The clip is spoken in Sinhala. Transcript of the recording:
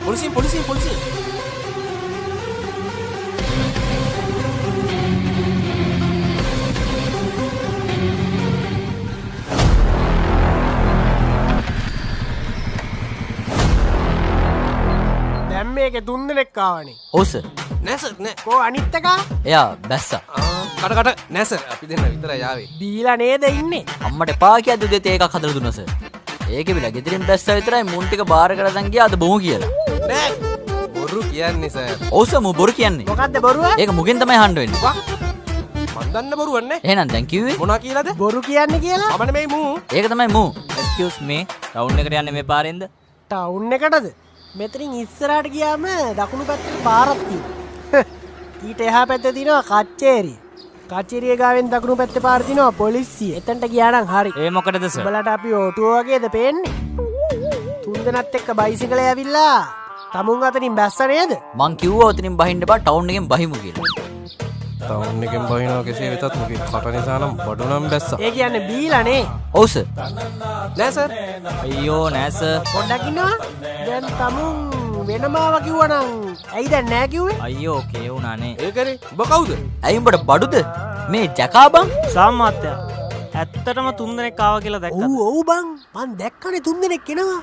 පොලිසිය. දැන් මේකේ 3 දෙනෙක් ආවනේ. ඔව් සර්. නෑ සර් නෑ. කෝ අනිත් එකා? එයා බැස්සා. කට නෑ සර් අපි දෙන්න විතරයි ආවේ. බීලා නේද ඉන්නේ? අම්මට එපා කියද්දි දෙතේ එකක් හදලා දුන්නා සර්. ඒකේ විලා ගෙදරින් බැස්සා විතරයි මුන් ටික බාර කරලා ගියා අද බොමු කියලා. නෑ බොරු කියන්නේ සර්. ඔව් සර් මු බොරු කියන්නේ. මොකද්ද බොරුව? ඒක මුගෙන් තමයි හඬ වෙන්නේ. මන් දන්න බොරුවක් නේ. එහෙනම් දැන් කිව්වේ මොනවා කියලාද? බොරු කියන්නේ කියලා? මම නෙමෙයි මූ. ඒක තමයි මූ. එක්ස්කියුස් මේ ටවුන් එකට යන්නේ මේ පාරෙන්ද? ටවුන් එකටද? මෙතනින් ඉස්සරහට ගියාම දකුණු පැත්තට පාරක් තියෙනවා. ඊට එහා පැත්තේ තියෙනවා කච්චේරිය. කච්චේරිය ගාවෙන් දකුණු පැත්තේ පාර තියෙනවා පොලිසිය. එතනට ගියා නම් හරි. ඒ මොකටද සර්? උඹලට අපි ඕටුව වගේද පේන්නේ? තුන්දෙනත් එක්ක බයිසිකලේ ඇවිල්ලා තමුන් අතරින් බැස්ස නේද? මං කිව්වා ඔතනින් බහින්න බා ටවුන් එකෙන් බහිමු කියලා. ටවුන් එකෙන් බහිනවා කෙසේ වෙතත් මොකේ කට නිසා නම් බඩු නම් බැස්සා. ඒ කියන්නේ බීලා නේ. ඔව් සර්. නෑ සර්. අයියෝ නෑ සර්. පොඩ්ඩක් ඉන්නවා. දැන් තමුන් වෙනමාව කිව්වනම් ඇයි දැන් නෑ කිව්වේ? අයියෝ ඕකේ වුණානේ. ඒ කරේ ඔබ කවුද? ඇයි උඹට බඩුද? මේ ජකා බං. සාමාත්‍ය ඇත්තටම 3 දෙනෙක් ආවා කියලා දැක්කද? ඔව් බං. මං දැක්කනේ 3 දෙනෙක් එනවා.